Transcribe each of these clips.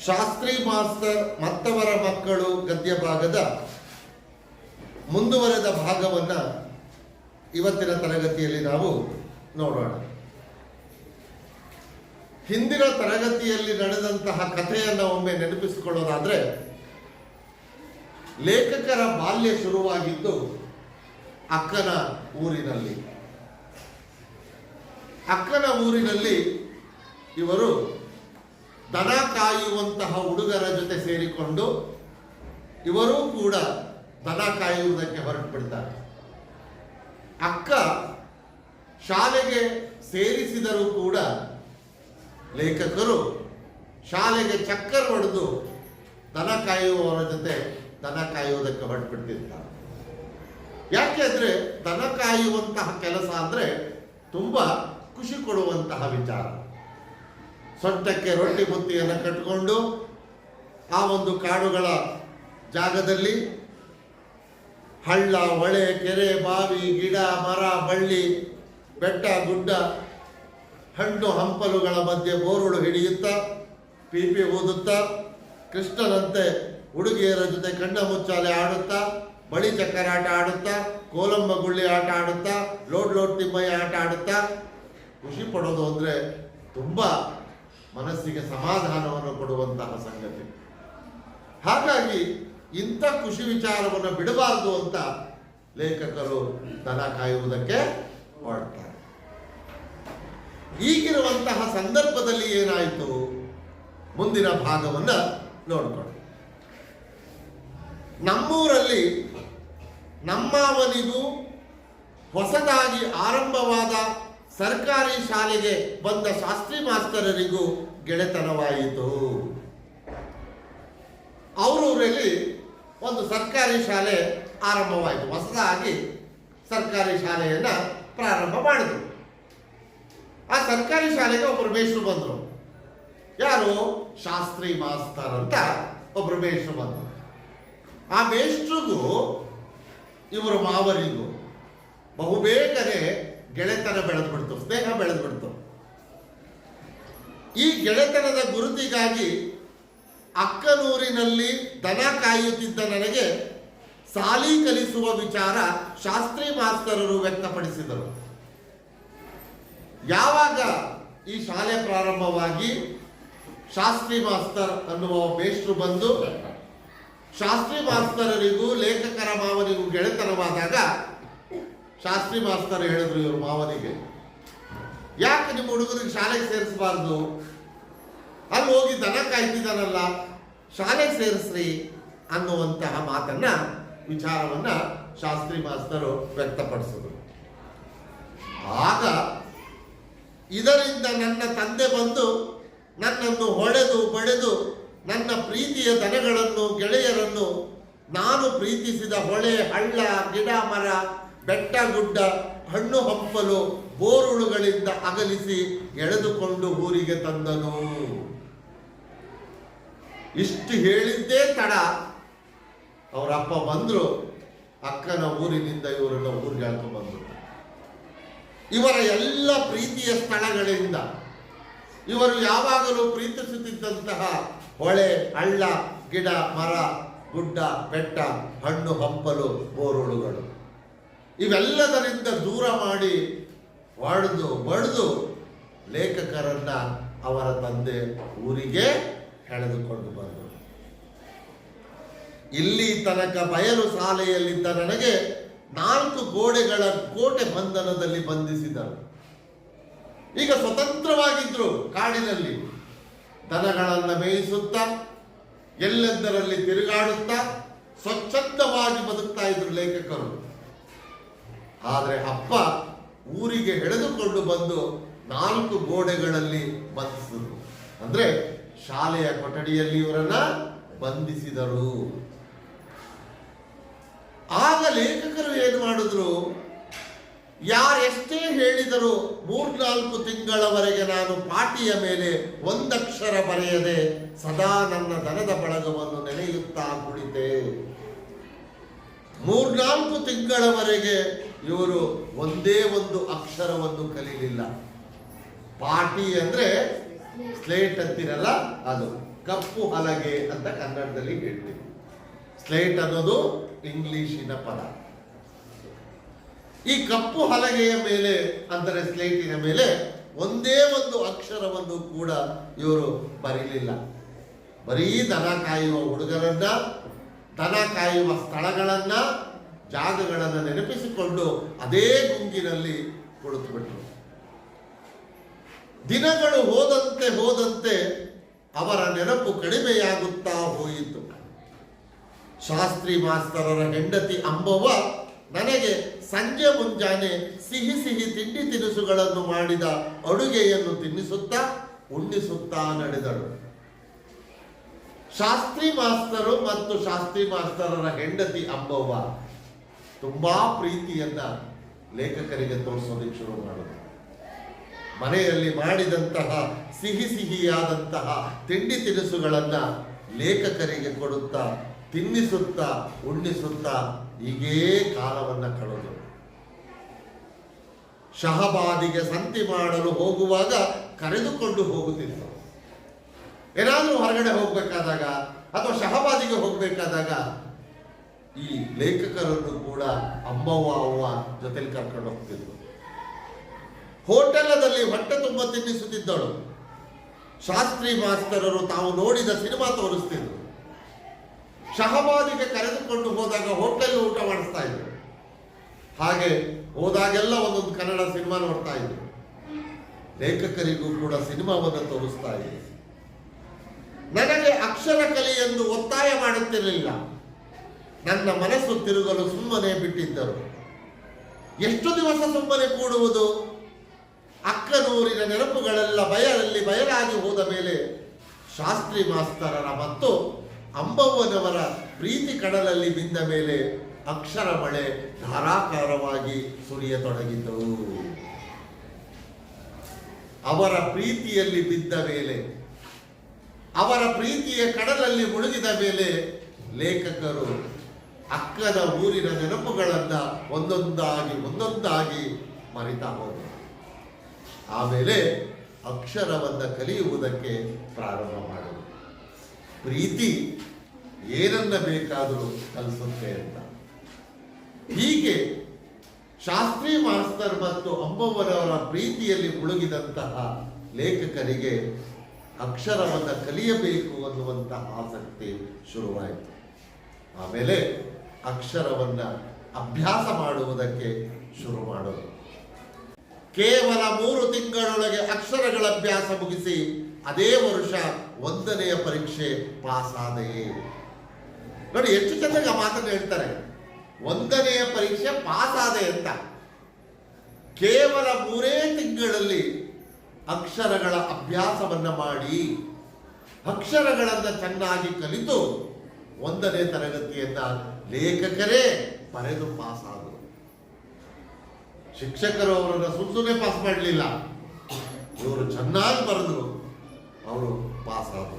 Shastri master ಮತ್ತವರ ಮಕ್ಕಳು ಗದ್ಯ ಭಾಗದ ಮುಂದುವರೆದ ಭಾಗವನ್ನು ಇವತ್ತಿನ ತರಗತಿಯಲ್ಲಿ ನಾವು ನೋಡೋಣ. ಹಿಂದಿನ ತರಗತಿಯಲ್ಲಿ ನಡೆದಂತಹ ಕಥೆಯನ್ನು ಒಮ್ಮೆ ನೆನಪಿಸಿಕೊಳ್ಳೋದಾದ್ರೆ, ಲೇಖಕರ ಬಾಲ್ಯ ಶುರುವಾಗಿದ್ದು ಅಕ್ಕನ ಊರಿನಲ್ಲಿ. ಅಕ್ಕನ ಊರಿನಲ್ಲಿ ಇವರು ದನ ಕಾಯುವಂತಹ ಹುಡುಗರ ಜೊತೆ ಸೇರಿಕೊಂಡು ಇವರೂ ಕೂಡ ದನ ಕಾಯುವುದಕ್ಕೆ ಹೊರಟು ಬಿಡ್ತಾರೆ. ಅಕ್ಕ ಶಾಲೆಗೆ ಸೇರಿಸಿದರೂ ಕೂಡ ಲೇಖಕರು ಶಾಲೆಗೆ ಚಕ್ಕರ್ ಹೊಡೆದು ದನ ಕಾಯುವವರ ಜೊತೆ ದನ ಕಾಯುವುದಕ್ಕೆ ಹೊರಟುಬಿಡ್ತಿರ್ತಾರೆ. ಯಾಕೆಂದ್ರೆ ದನ ಕಾಯುವಂತಹ ಕೆಲಸ ಅಂದ್ರೆ ತುಂಬಾ ಖುಷಿ ಕೊಡುವಂತಹ ವಿಚಾರ. ಸೊಂಟಕ್ಕೆ ರೊಟ್ಟಿ ಬುತ್ತಿಯನ್ನು ಕಟ್ಟಿಕೊಂಡು ಆ ಒಂದು ಕಾಡುಗಳ ಜಾಗದಲ್ಲಿ ಹಳ್ಳ, ಹೊಳೆ, ಕೆರೆ, ಬಾವಿ, ಗಿಡ, ಮರ, ಬಳ್ಳಿ, ಬೆಟ್ಟ, ಗುಡ್ಡ, ಹಣ್ಣು ಹಂಪಲುಗಳ ಮಧ್ಯೆ ಬೋರುಳು ಹಿಡಿಯುತ್ತಾ, ಪೀಪಿ ಊದುತ್ತಾ, ಕೃಷ್ಣನಂತೆ ಹುಡುಗಿಯರ ಜೊತೆ ಕಣ್ಣ ಮುಚ್ಚಾಲೆ ಆಡುತ್ತಾ, ಬಳಿ ಚಕ್ಕರಾಟ ಆಡುತ್ತಾ, ಕೋಲಂಬ ಗುಳ್ಳಿ ಆಟ ಆಡುತ್ತಾ, ಲೋಡ್ ಲೋಡ್ ತಿಮ್ಮಯ್ಯ ಆಟ ಆಡುತ್ತಾ ಖುಷಿ ಪಡೋದು ಅಂದ್ರೆ ತುಂಬಾ ಮನಸ್ಸಿಗೆ ಸಮಾಧಾನವನ್ನು ಕೊಡುವಂತಹ ಸಂಗತಿ. ಹಾಗಾಗಿ ಇಂಥ ಖುಷಿ ವಿಚಾರವನ್ನು ಬಿಡಬಾರದು ಅಂತ ಲೇಖಕರು ದನ ಕಾಯುವುದಕ್ಕೆ ಹೊರಡ್ತಾರೆ. ಈಗಿರುವಂತಹ ಸಂದರ್ಭದಲ್ಲಿ ಏನಾಯಿತು, ಮುಂದಿನ ಭಾಗವನ್ನ ನೋಡ್ಕೊಳ್ಳಿ. ನಮ್ಮೂರಲ್ಲಿ ನಮ್ಮವನಿಗೂ ಹೊಸದಾಗಿ ಆರಂಭವಾದ ಸರ್ಕಾರಿ ಶಾಲೆಗೆ ಬಂದ ಶಾಸ್ತ್ರಿ ಮಾಸ್ತರರಿಗೂ ಗೆಳೆತನವಾಯಿತು. ಅವರೂರಲ್ಲಿ ಒಂದು ಸರ್ಕಾರಿ ಶಾಲೆ ಆರಂಭವಾಯಿತು. ಹೊಸದಾಗಿ ಸರ್ಕಾರಿ ಶಾಲೆಯನ್ನ ಪ್ರಾರಂಭ ಮಾಡಿದ್ರು. ಆ ಸರ್ಕಾರಿ ಶಾಲೆಗೆ ಒಬ್ಬರು ಮೇಷ್ಟ್ರು ಬಂದರು. ಯಾರು? ಶಾಸ್ತ್ರಿ ಮಾಸ್ತರ್ ಅಂತ ಒಬ್ಬರು ಮೇಷ್ಟ್ರು ಬಂದರು. ಆ ಮೇಷ್ಟ್ರಿಗೂ ಇವರು ಮಾವರಿಗೂ ಬಹುಬೇಗನೆ ಗೆಳೆತನ ಬೆಳೆದ್ಬಿಡ್ತು, ಸ್ನೇಹ ಬೆಳೆದ್ಬಿಡ್ತು. ಈ ಗೆಳೆತನದ ಗುರುತಿಗಾಗಿ ಅಕ್ಕನೂರಿನಲ್ಲಿ ದನ ಕಾಯುತ್ತಿದ್ದ ನನಗೆ ಸಾಲಿ ಕಲಿಸುವ ವಿಚಾರ ಶಾಸ್ತ್ರಿ ಮಾಸ್ತರರು ವ್ಯಕ್ತಪಡಿಸಿದರು. ಯಾವಾಗ ಈ ಶಾಲೆ ಪ್ರಾರಂಭವಾಗಿ ಶಾಸ್ತ್ರಿ ಮಾಸ್ತರ್ ಅನ್ನುವ ಮೇಷ್ಟ್ರು ಬಂದು ಶಾಸ್ತ್ರಿ ಮಾಸ್ತರರಿಗೂ ಲೇಖಕರ ಮಾವನಿಗೂ ಗೆಳೆತನವಾದಾಗ ಶಾಸ್ತ್ರಿ ಮಾಸ್ತರ್ ಹೇಳಿದ್ರು ಇವರು ಮಾವನಿಗೆ, ಯಾಕೆ ನಿಮ್ಮ ಹುಡುಗರಿಗೆ ಶಾಲೆಗೆ ಸೇರಿಸಬಾರ್ದು? ಅಲ್ಲಿ ಹೋಗಿ ದನ ಕಾಯ್ತಿದ್ದಾನಲ್ಲ, ಶಾಲೆಗೆ ಸೇರಿಸ್ರಿ ಅನ್ನುವಂತಹ ಮಾತನ್ನ ವಿಚಾರವನ್ನ ಶಾಸ್ತ್ರಿ ಮಾಸ್ತರು ವ್ಯಕ್ತಪಡಿಸಿದ್ರು. ಆಗ ಇದರಿಂದ ನನ್ನ ತಂದೆ ಬಂದು ನನ್ನನ್ನು ಹೊಡೆದು ಬಡೆದು ನನ್ನ ಪ್ರೀತಿಯ ದನಗಳನ್ನು, ಗೆಳೆಯರನ್ನು, ನಾನು ಪ್ರೀತಿಸಿದ ಹೊಳೆ, ಹಳ್ಳ, ಗಿಡ, ಮರ, ಬೆಟ್ಟ, ಗುಡ್ಡ, ಹಣ್ಣು ಹಂಪಲು, ಬೋರುಳುಗಳಿಂದ ಅಗಲಿಸಿ ಎಳೆದುಕೊಂಡು ಊರಿಗೆ ತಂದನು. ಇಷ್ಟು ಹೇಳಿದ್ದೇ ತಡ ಅವರಪ್ಪ ಬಂದ್ರು. ಅಕ್ಕನ ಊರಿನಿಂದ ಇವರನ್ನ ಊರಿಗೆ ಹಾಕೊಂಡು ಬಂದ್ರು. ಇವರ ಎಲ್ಲ ಪ್ರೀತಿಯ ಸ್ಥಳಗಳಿಂದ, ಇವರು ಯಾವಾಗಲೂ ಪ್ರೀತಿಸುತ್ತಿದ್ದಂತಹ ಹೊಳೆ, ಹಳ್ಳ, ಗಿಡ, ಮರ, ಗುಡ್ಡ, ಬೆಟ್ಟ, ಹಣ್ಣು ಹಂಪಲು, ಬೋರುಳುಗಳು, ಇವೆಲ್ಲದರಿಂದ ದೂರ ಮಾಡಿ ಹೊಡೆದು ಬಡಿದು ಲೇಖಕರನ್ನ ಅವರ ತಂದೆ ಊರಿಗೆ ಎಳೆದುಕೊಂಡು ಬಂದರು. ಇಲ್ಲಿ ತನಕ ಬಯಲು ಶಾಲೆಯಲ್ಲಿದ್ದ ನನಗೆ 4 ಗೋಡೆಗಳ ಕೋಟೆ ಬಂಧನದಲ್ಲಿ ಬಂಧಿಸಿದರು. ಈಗ ಸ್ವತಂತ್ರವಾಗಿದ್ರು. ಕಾಡಿನಲ್ಲಿ ದನಗಳನ್ನು ಮೇಯಿಸುತ್ತಾ, ಎಲ್ಲೆಂದರಲ್ಲಿ ತಿರುಗಾಡುತ್ತಾ ಸ್ವಚ್ಛಂದವಾಗಿ ಬದುಕ್ತಾ ಇದ್ರು ಲೇಖಕರು. ಆದರೆ ಅಪ್ಪ ಊರಿಗೆ ಎಳೆದುಕೊಂಡು ಬಂದು 4 ಗೋಡೆಗಳಲ್ಲಿ ಬಂಧಿಸಿದರು. ಅಂದ್ರೆ ಶಾಲೆಯ ಕೊಠಡಿಯಲ್ಲಿ ಇವರನ್ನ ಬಂಧಿಸಿದರು. ಆಗ ಲೇಖಕರು ಏನು ಮಾಡಿದ್ರು, ಯಾರೆಷ್ಟೇ ಹೇಳಿದರು 3-4 ತಿಂಗಳವರೆಗೆ ನಾನು ಪಾಟಿಯ ಮೇಲೆ ಒಂದಕ್ಷರ ಬರೆಯದೆ ಸದಾ ನನ್ನ ದನದ ಬಳಗವನ್ನು ನೆನೆಯುತ್ತಾ ಕುಳಿತೆ. 3-4 ತಿಂಗಳವರೆಗೆ ಇವರು ಒಂದೇ ಒಂದು ಅಕ್ಷರವನ್ನು ಕಲಿಲಿಲ್ಲ. ಪಾಟಿ ಅಂದ್ರೆ ಸ್ಲೇಟ್ ಅಂತಿರಲ್ಲ ಅದು. ಕಪ್ಪು ಹಲಗೆ ಅಂತ ಕನ್ನಡದಲ್ಲಿ ಹೇಳ್ತೀವಿ. ಸ್ಲೇಟ್ ಅನ್ನೋದು ಇಂಗ್ಲಿಶಿನ ಪದ. ಈ ಕಪ್ಪು ಹಲಗೆಯ ಮೇಲೆ ಅಂದರೆ ಸ್ಲೇಟಿನ ಮೇಲೆ ಒಂದೇ ಒಂದು ಅಕ್ಷರವನ್ನು ಕೂಡ ಇವರು ಬರೀಲಿಲ್ಲ. ಬರೀ ದನ ಕಾಯುವ ಹುಡುಗರನ್ನ, ದನ ಕಾಯುವ ಸ್ಥಳಗಳನ್ನ, ಜಾಗಗಳನ್ನು ನೆನಪಿಸಿಕೊಂಡು ಅದೇ ಗುಂಗಿನಲ್ಲಿ ಕುಳಿತುಬಿಟ್ರು. ದಿನಗಳು ಹೋದಂತೆ ಹೋದಂತೆ ಅವರ ನೆನಪು ಕಡಿಮೆಯಾಗುತ್ತಾ ಹೋಯಿತು. ಶಾಸ್ತ್ರಿ ಮಾಸ್ತರರ ಹೆಂಡತಿ ಅಂಬವ್ವ ನನಗೆ ಸಂಜೆ ಮುಂಜಾನೆ ಸಿಹಿ ಸಿಹಿ ತಿಂಡಿ ತಿನಿಸುಗಳನ್ನು ಮಾಡಿದ ಅಡುಗೆಯನ್ನು ತಿನ್ನಿಸುತ್ತಾ ಉಣ್ಣಿಸುತ್ತಾ ನಡೆದಳು. ಶಾಸ್ತ್ರಿ ಮಾಸ್ತರು ಮತ್ತು ಶಾಸ್ತ್ರಿ ಮಾಸ್ತರರ ಹೆಂಡತಿ ಅಂಬವ್ವ ತುಂಬಾ ಪ್ರೀತಿಯನ್ನ ಲೇಖಕರಿಗೆ ತೋರಿಸೋದಕ್ಕೆ ಶುರು ಮಾಡಿದರು. ಮನೆಯಲ್ಲಿ ಮಾಡಿದಂತಹ ಸಿಹಿ ಸಿಹಿಯಾದಂತಹ ತಿಂಡಿ ತಿನಿಸುಗಳನ್ನ ಲೇಖಕರಿಗೆ ಕೊಡುತ್ತಾ ತಿನ್ನಿಸುತ್ತಾ ಉಣ್ಣಿಸುತ್ತಾ ಹೀಗೇ ಕಾಲವನ್ನ ಕಳೆದರು. ಶಹಬಾದಿಗೆ ಸಂತಿ ಮಾಡಲು ಹೋಗುವಾಗ ಕರೆದುಕೊಂಡು ಹೋಗುತ್ತಿದ್ದರು. ಏನಾದರೂ ಹೊರಗಡೆ ಹೋಗ್ಬೇಕಾದಾಗ ಅಥವಾ ಶಹಬಾದಿಗೆ ಹೋಗ್ಬೇಕಾದಾಗ ಈ ಲೇಖಕರನ್ನು ಕೂಡ ಅಮ್ಮವ್ವ ಅವ್ವ ಜೊತೆಲಿ ಕರ್ಕೊಂಡು ಹೋಗ್ತಿದ್ರು. ಹೋಟೆಲದಲ್ಲಿ ಹೊಟ್ಟೆ ತುಂಬ ತಿನ್ನಿಸುತ್ತಿದ್ದಳು. ಶಾಸ್ತ್ರಿ ಮಾಸ್ತರರು ತಾವು ನೋಡಿದ ಸಿನಿಮಾ ತೋರಿಸ್ತಿದ್ರು. ಶಹಬಾದಿಗೆ ಕರೆದುಕೊಂಡು ಹೋದಾಗ ಹೋಟೆಲ್ ಊಟ ಮಾಡಿಸ್ತಾ ಇದ್ರು. ಹಾಗೆ ಹೋದಾಗೆಲ್ಲ ಒಂದೊಂದು ಕನ್ನಡ ಸಿನಿಮಾ ನೋಡ್ತಾ ಇದ್ರು. ಲೇಖಕರಿಗೂ ಕೂಡ ಸಿನಿಮಾವನ್ನು ತೋರಿಸ್ತಾ ಇದ್ರು. ನನಗೆ ಅಕ್ಷರ ಕಲಿ ಎಂದು ಒತ್ತಾಯ ಮಾಡುತ್ತಿರಲಿಲ್ಲ. ನನ್ನ ಮನಸ್ಸು ತಿರುಗಲು ಸುಮ್ಮನೆ ಬಿಟ್ಟಿದ್ದರು. ಎಷ್ಟು ದಿವಸ ಸುಮ್ಮನೆ ಕೂಡುವುದು? ಅಕ್ಕನೂರಿನ ನೆನಪುಗಳೆಲ್ಲ ಬಯಲಾಗಿ ಹೋದ ಮೇಲೆ ಶಾಸ್ತ್ರಿ ಮಾಸ್ತರರ ಮತ್ತು ಅಂಬವ್ವನವರ ಪ್ರೀತಿ ಕಡಲಲ್ಲಿ ಬಿದ್ದ ಮೇಲೆ ಅಕ್ಷರ ಮಳೆ ಧಾರಾಕಾರವಾಗಿ ಸುರಿಯತೊಡಗಿತು. ಅವರ ಪ್ರೀತಿಯಲ್ಲಿ ಬಿದ್ದ ಮೇಲೆ, ಅವರ ಪ್ರೀತಿಯ ಕಡಲಲ್ಲಿ ಮುಳುಗಿದ ಮೇಲೆ ಲೇಖಕರು ಅಕ್ಕನ ಊರಿನ ನೆನಪುಗಳನ್ನ ಒಂದೊಂದಾಗಿ ಮರಿತಾ ಹೋದರು. ಆಮೇಲೆ ಅಕ್ಷರವನ್ನ ಕಲಿಯುವುದಕ್ಕೆ ಪ್ರಾರಂಭ ಮಾಡಿದರು. ಪ್ರೀತಿ ಏನನ್ನ ಬೇಕಾದರೂ ಕಲಿಸುತ್ತೆ ಅಂತ. ಹೀಗೆ ಶಾಸ್ತ್ರಿ ಮಾಸ್ತರ್ ಮತ್ತು ಅಂಬವ್ವನವರ ಪ್ರೀತಿಯಲ್ಲಿ ಮುಳುಗಿದಂತಹ ಲೇಖಕರಿಗೆ ಅಕ್ಷರವನ್ನ ಕಲಿಯಬೇಕು ಅನ್ನುವಂತಹ ಆಸಕ್ತಿ ಶುರುವಾಯಿತು. ಆಮೇಲೆ ಅಕ್ಷರವನ್ನ ಅಭ್ಯಾಸ ಮಾಡುವುದಕ್ಕೆ ಶುರು ಮಾಡೋದು. ಕೇವಲ 3 ತಿಂಗಳೊಳಗೆ ಅಕ್ಷರಗಳ ಅಭ್ಯಾಸ ಮುಗಿಸಿ ಅದೇ ವರ್ಷ 1ನೆಯ ಪರೀಕ್ಷೆ ಪಾಸ್ ಆದೆಯೇ. ನೋಡಿ ಎಷ್ಟು ಚೆನ್ನಾಗಿ ಆ ಮಾತನ್ನು ಹೇಳ್ತಾರೆ. 1ನೆಯ ಪರೀಕ್ಷೆ ಪಾಸ್ ಆದೆ ಅಂತ. ಕೇವಲ 3 ತಿಂಗಳಲ್ಲಿ ಅಕ್ಷರಗಳ ಅಭ್ಯಾಸವನ್ನ ಮಾಡಿ ಅಕ್ಷರಗಳನ್ನ ಚೆನ್ನಾಗಿ ಕಲಿತು 1ನೇ ತರಗತಿಯನ್ನ ಲೇಖಕರೇ ಬರೆದು ಪಾಸ್ ಆದರು. ಶಿಕ್ಷಕರು ಅವರನ್ನು ಸುಮ್ಮನೆ ಪಾಸ್ ಮಾಡಲಿಲ್ಲ. ಇವರು ಚೆನ್ನಾಗಿ ಬರೆದ್ರು, ಅವರು ಪಾಸ್ ಆದರು.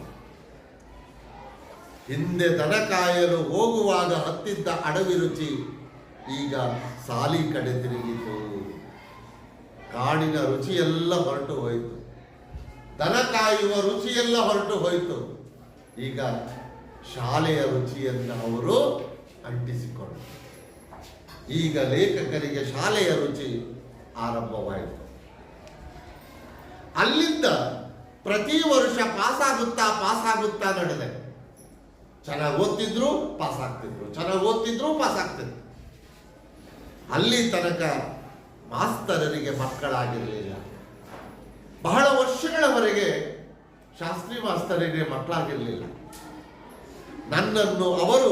ಹಿಂದೆ ದನ ಕಾಯಲು ಹೋಗುವಾಗ ಹತ್ತಿದ್ದ ಅಡವಿ ರುಚಿ ಈಗ ಸಾಲಿ ಕಡೆ ತಿರುಗಿತು. ಕಾಡಿನ ರುಚಿಯೆಲ್ಲ ಹೊರಟು ಹೋಯಿತು. ದನ ಕಾಯುವ ರುಚಿಯೆಲ್ಲ ಹೊರಟು ಹೋಯಿತು. ಈಗ ಶಾಲೆಯ ರುಚಿಯನ್ನು ಅವರು ಅಂಟಿಸಿಕೊಂಡರು. ಈಗ ಲೇಖಕರಿಗೆ ಶಾಲೆಯ ರುಚಿ ಆರಂಭವಾಯಿತು. ಅಲ್ಲಿಂದ ಪ್ರತಿ ವರ್ಷ ಪಾಸಾಗುತ್ತಾ ನಡೆದೆ. ಚೆನ್ನಾಗಿ ಓದ್ತಿದ್ರು ಪಾಸ್ ಆಗ್ತಿದ್ರು. ಅಲ್ಲಿ ತನಕ ಮಾಸ್ತರರಿಗೆ ಮಕ್ಕಳಾಗಿರಲಿಲ್ಲ. ಬಹಳ ವರ್ಷಗಳವರೆಗೆ ಶಾಸ್ತ್ರಿ ಮಾಸ್ತರಿಗೆ ಮಕ್ಕಳಾಗಿರಲಿಲ್ಲ. ನನ್ನನ್ನು ಅವರು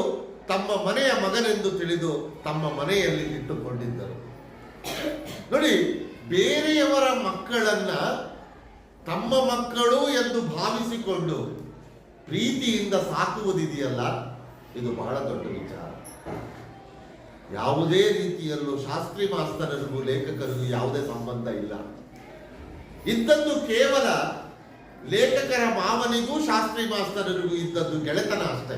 ತಮ್ಮ ಮನೆಯ ಮಗನೆಂದು ತಿಳಿದು ತಮ್ಮ ಮನೆಯಲ್ಲಿ ಇಟ್ಟುಕೊಂಡಿದ್ದರು. ನೋಡಿ, ಬೇರೆಯವರ ಮಕ್ಕಳನ್ನ ತಮ್ಮ ಮಕ್ಕಳು ಎಂದು ಭಾವಿಸಿಕೊಂಡು ಪ್ರೀತಿಯಿಂದ ಸಾಕುವುದಿದೆಯಲ್ಲ, ಇದು ಬಹಳ ದೊಡ್ಡ ವಿಚಾರ. ಯಾವುದೇ ರೀತಿಯಲ್ಲೂ ಶಾಸ್ತ್ರಿ ಮಾಸ್ತರರಿಗೂ ಲೇಖಕರಿಗೂ ಯಾವುದೇ ಸಂಬಂಧ ಇಲ್ಲ. ಇದ್ದದ್ದು ಕೇವಲ ಲೇಖಕರ ಮಾವನಿಗೂ ಶಾಸ್ತ್ರಿ ಮಾಸ್ತರರಿಗೂ ಇದ್ದದ್ದು ಗೆಳೆತನ ಅಷ್ಟೇ.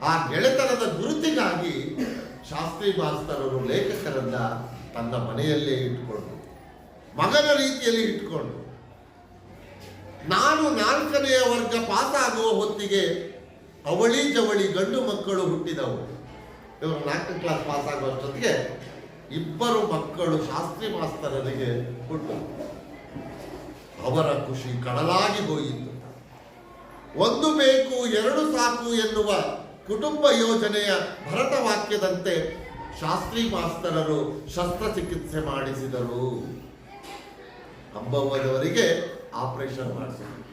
ಆ ಗೆಳೆತನದ ಗುರುತಿಗಾಗಿ ಶಾಸ್ತ್ರಿ ಮಾಸ್ತರರು ಲೇಖಕರನ್ನ ತನ್ನ ಮನೆಯಲ್ಲೇ ಇಟ್ಕೊಂಡು, ಮಗನ ರೀತಿಯಲ್ಲಿ ಇಟ್ಕೊಂಡು ನಾನು 4ನೇ ವರ್ಗ ಪಾಸಾಗುವ ಹೊತ್ತಿಗೆ ಅವಳಿ ಜವಳಿ ಗಂಡು ಮಕ್ಕಳು ಹುಟ್ಟಿದವು. ಇವರು 4ನೇ ಕ್ಲಾಸ್ ಪಾಸ್ ಆಗುವಷ್ಟೊತ್ತಿಗೆ 2 ಮಕ್ಕಳು ಶಾಸ್ತ್ರಿ ಮಾಸ್ತರರಿಗೆ ಹುಟ್ಟು. ಅವರ ಖುಷಿ ಕಡಲಾಗಿ ಹೋಯಿತು. 1 ಬೇಕು 2 ಸಾಕು ಎನ್ನುವ ಕುಟುಂಬ ಯೋಜನೆಯ ಭರತವಾಕ್ಯದಂತೆ ಶಾಸ್ತ್ರಿ ಮಾಸ್ತರರು ಶಸ್ತ್ರಚಿಕಿತ್ಸೆ ಮಾಡಿಸಿದರು. ಅಂಬವ್ವದವರಿಗೆ ಆಪರೇಷನ್ ಮಾಡಿಸಿದರು.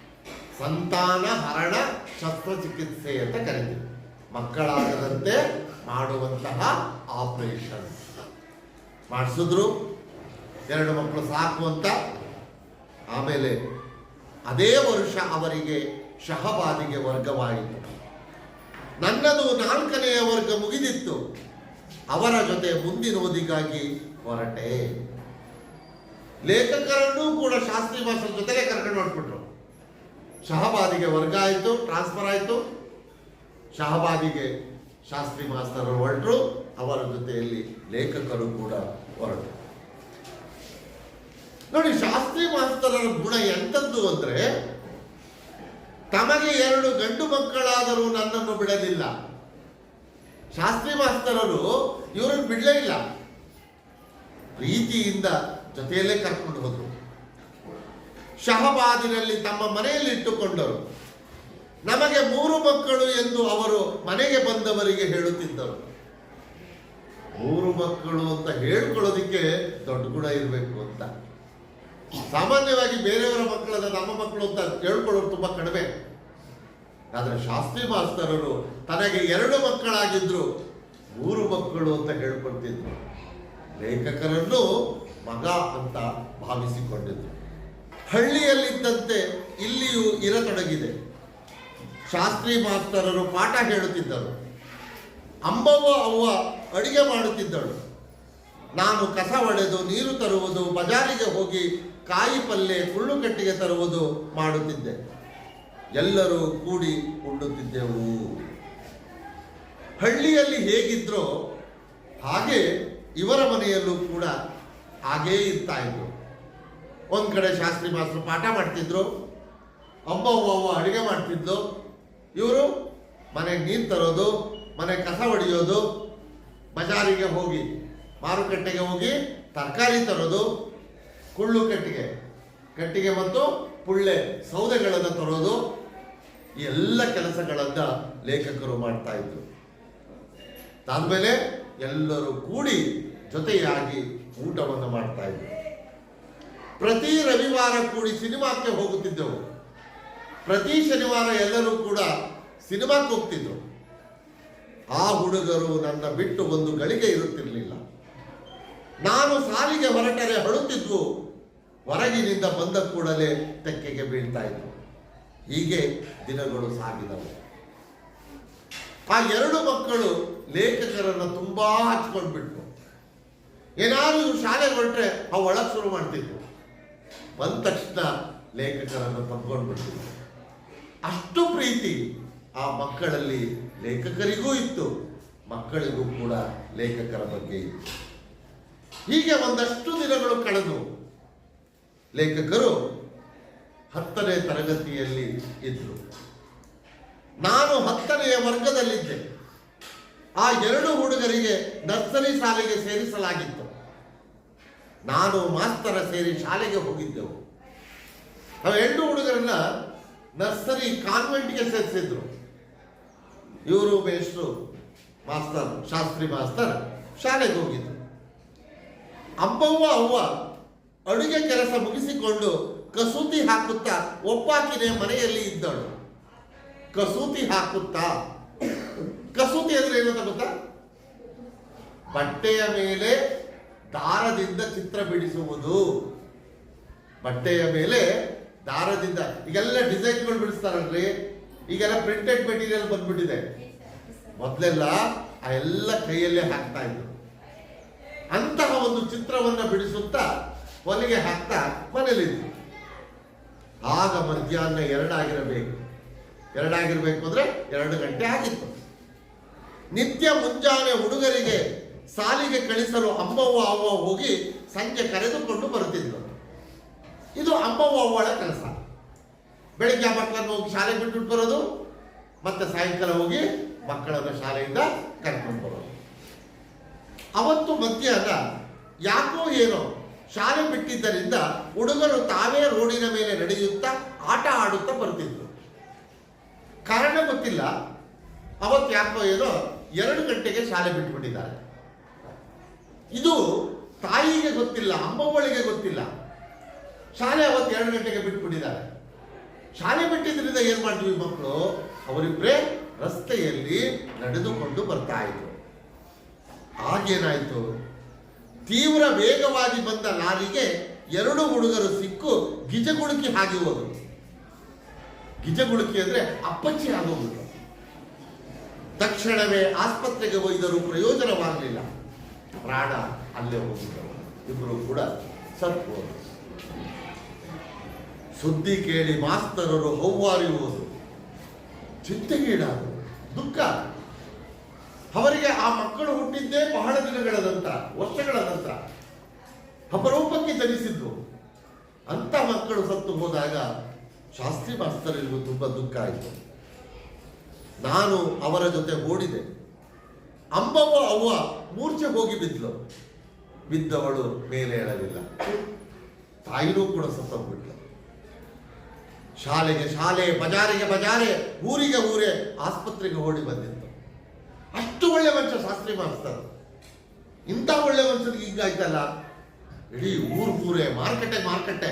ಸಂತಾನ ಹರಣ ಶಸ್ತ್ರಚಿಕಿತ್ಸೆ ಅಂತ ಕರೀತೀವಿ. ಮಕ್ಕಳಾಗದಂತೆ ಮಾಡುವಂತಹ ಆಪರೇಷನ್ ಮಾಡಿಸಿದ್ರು. 2 ಮಕ್ಕಳು ಸಾಕು ಅಂತ. ಆಮೇಲೆ ಅದೇ ವರ್ಷ ಅವರಿಗೆ ಶಹಬಾದಿಗೆ ವರ್ಗವಾಯಿತು. ನನ್ನದು 4ನೇ ವರ್ಗ ಮುಗಿದಿತ್ತು. ಅವರ ಜೊತೆ ಮುಂದಿನ ಓದಿಗಾಗಿ ಹೊರಟೆ. ಲೇಖಕರನ್ನೂ ಕೂಡ ಶಾಸ್ತ್ರಿ ಮಾಸ್ಟರ್ ಜೊತೆಗೆ ಕರ್ಕೊಂಡು ಹೊರಟ್ಬಿಟ್ರು. ಶಹಬಾದಿಗೆ ವರ್ಗ ಆಯಿತು, ಟ್ರಾನ್ಸ್ಫರ್ ಆಯಿತು. ಶಹಬಾದಿಗೆ ಶಾಸ್ತ್ರಿ ಮಾಸ್ತರರು ಹೊರಟರು. ಅವರ ಜೊತೆಯಲ್ಲಿ ಲೇಖಕರು ಕೂಡ ಹೊರಟರು. ನೋಡಿ, ಶಾಸ್ತ್ರಿ ಮಾಸ್ತರರ ಗುಣ ಎಂಥದ್ದು ಅಂದ್ರೆ, ತಮಗೆ 2 ಗಂಡು ಮಕ್ಕಳಾದರೂ ನನ್ನನ್ನು ಬಿಡಲಿಲ್ಲ. ಶಾಸ್ತ್ರಿ ಮಾಸ್ತರರು ಇವರನ್ನು ಬಿಡಲೇ ಇಲ್ಲ. ಪ್ರೀತಿಯಿಂದ ಜೊತೆಯಲ್ಲೇ ಕರ್ಕೊಂಡು ಹೋದರು. ಶಹಬಾದಿನಲ್ಲಿ ತಮ್ಮ ಮನೆಯಲ್ಲಿ ಇಟ್ಟುಕೊಂಡರು. ನಮಗೆ 3 ಮಕ್ಕಳು ಎಂದು ಅವರು ಮನೆಗೆ ಬಂದವರಿಗೆ ಹೇಳುತ್ತಿದ್ದರು. 3 ಮಕ್ಕಳು ಅಂತ ಹೇಳ್ಕೊಳ್ಳೋದಿಕ್ಕೆ ದೊಡ್ಡ ಗುಣ ಇರಬೇಕು ಅಂತ. ಸಾಮಾನ್ಯವಾಗಿ ಬೇರೆಯವರ ಮಕ್ಕಳನ್ನ ನಮ್ಮ ಮಕ್ಕಳು ಅಂತ ಹೇಳ್ಕೊಳ್ಳೋರು ತುಂಬಾ ಕಡಿಮೆ. ಆದರೆ ಶಾಸ್ತ್ರಿ ಮಾಸ್ತರರು ತನಗೆ 2 ಮಕ್ಕಳಾಗಿದ್ರು 3 ಮಕ್ಕಳು ಅಂತ ಹೇಳ್ಕೊಳ್ತಿದ್ರು. ಲೇಖಕರನ್ನು ಮಗ ಅಂತ ಭಾವಿಸಿಕೊಂಡಿದ್ರು. ಹಳ್ಳಿಯಲ್ಲಿದ್ದಂತೆ ಇಲ್ಲಿಯೂ ಇರತೊಡಗಿದೆ. ಶಾಸ್ತ್ರಿ ಮಾಸ್ತರರು ಪಾಠ ಹೇಳುತ್ತಿದ್ದರು. ಅಂಬವ್ವ ಅವ್ವ ಅಡಿಗೆ ಮಾಡುತ್ತಿದ್ದಳು. ನಾನು ಕಸ ಒಡೆದು ನೀರು ತರುವುದು, ಬಜಾರಿಗೆ ಹೋಗಿ ಕಾಯಿ ಪಲ್ಯ ಕುಳ್ಳು ಕಟ್ಟಿಗೆ ತರುವುದು ಮಾಡುತ್ತಿದ್ದೆ. ಎಲ್ಲರೂ ಕೂಡಿ ಉಣ್ಣುತ್ತಿದ್ದೆವು. ಹಳ್ಳಿಯಲ್ಲಿ ಹೇಗಿದ್ರೋ ಹಾಗೆ ಇವರ ಮನೆಯಲ್ಲೂ ಕೂಡ ಹಾಗೇ ಇರ್ತಾ ಇದ್ರು. ಒಂದ್ ಕಡೆ ಶಾಸ್ತ್ರಿ ಮಾಸ್ತರು ಪಾಠ ಮಾಡ್ತಿದ್ರು, ಅಂಬವ್ವ ಅಡಿಗೆ ಮಾಡ್ತಿದ್ದು, ಇವರು ಮನೆಗೆ ನೀರು ತರೋದು, ಮನೆ ಕಸ ಹೊಡೆಯೋದು, ಬಜಾರಿಗೆ ಹೋಗಿ ಮಾರುಕಟ್ಟೆಗೆ ಹೋಗಿ ತರಕಾರಿ ತರೋದು, ಕುಳ್ಳು ಕಟ್ಟಿಗೆ ಮತ್ತು ಪುಳ್ಳೆ ಸೌದೆಗಳನ್ನು ತರೋದು, ಈ ಎಲ್ಲ ಕೆಲಸಗಳನ್ನ ಲೇಖಕರು ಮಾಡ್ತಾ ಇದ್ರು. ಆದ್ಮೇಲೆ ಎಲ್ಲರೂ ಕೂಡಿ ಜೊತೆಯಾಗಿ ಊಟವನ್ನು ಮಾಡ್ತಾ ಇದ್ರು. ಪ್ರತಿ ರವಿವಾರ ಕೂಡಿ ಸಿನಿಮಾಕ್ಕೆ ಹೋಗುತ್ತಿದ್ದೆವು. ಪ್ರತಿ ಶನಿವಾರ ಎಲ್ಲರೂ ಕೂಡ ಸಿನಿಮಾಕ್ಕೆ ಹೋಗ್ತಿದ್ರು. ಆ ಹುಡುಗರು ನನ್ನ ಬಿಟ್ಟು ಒಂದು ಗಳಿಗೆ ಇರುತ್ತಿರಲಿಲ್ಲ. ನಾನು ಸಾಲಿಗೆ ಹೊರಟರೆ ಅಳುತ್ತಿದ್ವು. ಹೊರಗಿನಿಂದ ಬಂದ ಕೂಡಲೇ ತೆಕ್ಕೆಗೆ ಬೀಳ್ತಾ ಇದ್ವು. ಹೀಗೆ ದಿನಗಳು ಸಾಗಿದವು. ಆ 2 ಮಕ್ಕಳು ಲೇಖಕರನ್ನು ತುಂಬಾ ಹಚ್ಕೊಂಡ್ಬಿಟ್ರು. ಏನಾದ್ರು ಶಾಲೆಗೆ ಹೊರಟ್ರೆ ಅವು ಒಳಗೆ ಶುರು ಮಾಡ್ತಿದ್ವು. ಬಂದ ತಕ್ಷಣ ಲೇಖಕರನ್ನು ತಪ್ಕೊಂಡ್ಬಿಡ್ತಿದ್ವು. ಅಷ್ಟು ಪ್ರೀತಿ ಆ ಮಕ್ಕಳಲ್ಲಿ ಲೇಖಕರಿಗೂ ಇತ್ತು, ಮಕ್ಕಳಿಗೂ ಕೂಡ ಲೇಖಕರ ಬಗ್ಗೆ ಇತ್ತು. ಹೀಗೆ ಒಂದಷ್ಟು ದಿನಗಳು ಕಳೆದು ಲೇಖಕರು 10ನೇ ತರಗತಿಯಲ್ಲಿ ಇದ್ರು. ನಾನು 10ನೇ ವರ್ಗದಲ್ಲಿದ್ದೆ. ಆ 2 ಹುಡುಗರಿಗೆ ನರ್ಸರಿ ಶಾಲೆಗೆ ಸೇರಿಸಲಾಗಿತ್ತು. ನಾನು ಮಾಸ್ತರ ಸೇರಿ ಶಾಲೆಗೆ ಹೋಗಿದ್ದೆವು. ಆ 2 ಹುಡುಗರನ್ನ ನರ್ಸರಿ ಕಾನ್ವೆಂಟ್ಗೆ ಸೇರಿಸಿದ್ರು. ಇವರು ಮೇಷ್ಟ್ರು ಮಾಸ್ತರ್, ಶಾಸ್ತ್ರಿ ಮಾಸ್ತರ್ ಶಾಲೆಗೆ ಹೋಗಿದ್ರು. ಅಂಬವ್ವ ಅವ್ವ ಅಡುಗೆ ಕೆಲಸ ಮುಗಿಸಿಕೊಂಡು ಕಸೂತಿ ಹಾಕುತ್ತಾ ಒಬ್ಬಾಕಿನೇ ಮನೆಯಲ್ಲಿ ಇದ್ದಳು. ಕಸೂತಿ ಹಾಕುತ್ತಾ, ಕಸೂತಿ ಅಂದ್ರೆ ಏನು ಅಂತ ಗೊತ್ತಾ? ಬಟ್ಟೆಯ ಮೇಲೆ ದಾರದಿಂದ ಚಿತ್ರ ಬಿಡಿಸುವುದು. ಬಟ್ಟೆಯ ಮೇಲೆ ದಾರದಿಂದ, ಈಗೆಲ್ಲ ಡಿಸೈನ್ಗಳು ಬಿಡಿಸ್ತಾರಲ್ರಿ, ಈಗೆಲ್ಲ ಪ್ರಿಂಟೆಡ್ ಮೆಟೀರಿಯಲ್ ಬಂದ್ಬಿಟ್ಟಿದೆ. ಮೊದಲೆಲ್ಲ ಆ ಎಲ್ಲ ಕೈಯಲ್ಲೇ ಹಾಕ್ತಾ ಇದ್ರು. ಅಂತಹ ಒಂದು ಚಿತ್ರವನ್ನ ಬಿಡಿಸುತ್ತಾ ಹೊಲಿಗೆ ಹಾಕ್ತಾ ಮನೇಲಿದ್ರು. ಆಗ ಮಧ್ಯಾಹ್ನ 2 ಆಗಿರಬೇಕು ಅಂದ್ರೆ 2 ಗಂಟೆ ಆಗಿತ್ತು. ನಿತ್ಯ ಮುಂಜಾನೆ ಹುಡುಗರಿಗೆ ಸಾಲಿಗೆ ಕಳಿಸಲು ಅಂಬವ್ವ ಅವ್ವ ಹೋಗಿ ಸಂಜೆ ಕರೆದುಕೊಂಡು ಬರುತ್ತಿದ್ರು. ಇದು ಅಂಬವ್ವ ಅವ್ವಳ ಕೆಲಸ. ಬೆಳಿಗ್ಗೆ ಆ ಮಕ್ಕಳನ್ನು ಹೋಗಿ ಶಾಲೆಗೆ ಬಿಟ್ಬಿಟ್ಟು ಬರೋದು, ಮತ್ತೆ ಸಾಯಂಕಾಲ ಹೋಗಿ ಮಕ್ಕಳನ್ನು ಶಾಲೆಯಿಂದ ಕರ್ಕೊಂಡು ಬರೋದು. ಅವತ್ತು ಮಧ್ಯಾಹ್ನ ಯಾಕೋ ಏನೋ ಶಾಲೆ ಬಿಟ್ಟಿದ್ದರಿಂದ ಹುಡುಗರು ತಾವೇ ರೋಡಿನ ಮೇಲೆ ನಡೆಯುತ್ತಾ ಆಟ ಆಡುತ್ತಾ ಬರ್ತಿದ್ರು. ಕಾರಣ ಗೊತ್ತಿಲ್ಲ. ಅವತ್ತು ಯಾಕೋ ಏನೋ 2 ಗಂಟೆಗೆ ಶಾಲೆ ಬಿಟ್ಟುಬಿಟ್ಟಿದ್ದಾರೆ. ಇದು ತಾಯಿಗೆ ಗೊತ್ತಿಲ್ಲ, ಅಮ್ಮವ್ವಳಿಗೆ ಗೊತ್ತಿಲ್ಲ. ಶಾಲೆ ಅವತ್ತು 2 ಗಂಟೆಗೆ ಬಿಟ್ಬಿಟ್ಟಿದ್ದಾರೆ. ಶಾಲೆ ಬಿಟ್ಟಿದ್ರಿಂದ ಏನ್ ಮಾಡಿದ್ವಿ ಮಕ್ಕಳು, ಅವರಿಬ್ಬರೇ ರಸ್ತೆಯಲ್ಲಿ ನಡೆದುಕೊಂಡು ಬರ್ತಾ ಇದ್ರು. ಆಗೇನಾಯ್ತು, ತೀವ್ರ ವೇಗವಾಗಿ ಬಂದ ಲಾರಿಗೆ 2 ಹುಡುಗರು ಸಿಕ್ಕು ಗಿಜಗುಳುಕಿ ಹಾಗೆ ಹೋದರು. ಗಿಜಗುಳುಕಿ ಅಂದ್ರೆ ಅಪ್ಪಚ್ಚಿ ಆಗೋಗ್ಬಿಟ್ಟು. ತಕ್ಷಣವೇ ಆಸ್ಪತ್ರೆಗೆ ಒಯ್ದರೂ ಪ್ರಯೋಜನವಾಗಲಿಲ್ಲ. ಪ್ರಾಣ ಅಲ್ಲೇ ಹೋಗಿದ್ದರು. ಇಬ್ಬರು ಕೂಡ ಸತ್ತು ಹೋದರು. ಸುದ್ದಿ ಕೇಳಿ ಮಾಸ್ತರರು ಹೌವಾರಿಯುವುದು, ಚಿಂತೆಗೀಡಾದರು, ದುಃಖ. ಅವರಿಗೆ ಆ ಮಕ್ಕಳು ಹುಟ್ಟಿದ್ದೇ ಬಹಳ ದಿನಗಳ ನಂತರ, ವರ್ಷಗಳ ನಂತರ, ಅಪರೂಪಕ್ಕೆ ಜನಿಸಿದ್ದು. ಅಂತ ಮಕ್ಕಳು ಸತ್ತು ಹೋದಾಗ ಶಾಸ್ತ್ರಿ ಮಾಸ್ತರಿಗೂ ತುಂಬಾ ದುಃಖ ಆಯಿತು. ನಾನು ಅವರ ಜೊತೆ ಓಡಿದೆ. ಅಂಬವ್ವ ಅವ್ವ ಮೂರ್ಛೆ ಹೋಗಿ ಬಿದ್ಲು. ಬಿದ್ದವಳು ಮೇಲೆ ಏಳಲಿಲ್ಲ. ತಾಯಿನೂ ಕೂಡ ಸತ್ತೋಗ್ಬಿಟ್ಲು. ಶಾಲೆಗೆ ಶಾಲೆ, ಬಜಾರಿಗೆ ಬಜಾರೆ, ಊರಿಗೆ ಊರೇ, ಆಸ್ಪತ್ರೆಗೆ ಓಡಿ ಬಂದಿತ್ತು. ಅಷ್ಟು ಒಳ್ಳೆ ಮನುಷ್ಯ ಶಾಸ್ತ್ರಿ ಮಾಸ್ತರ್. ಇಂಥ ಒಳ್ಳೆ ಮನುಷ್ಯನಿಗೆ ಹೀಗಾಯ್ತಲ್ಲ. ಇಡೀ ಊರೇ, ಮಾರ್ಕೆಟೆ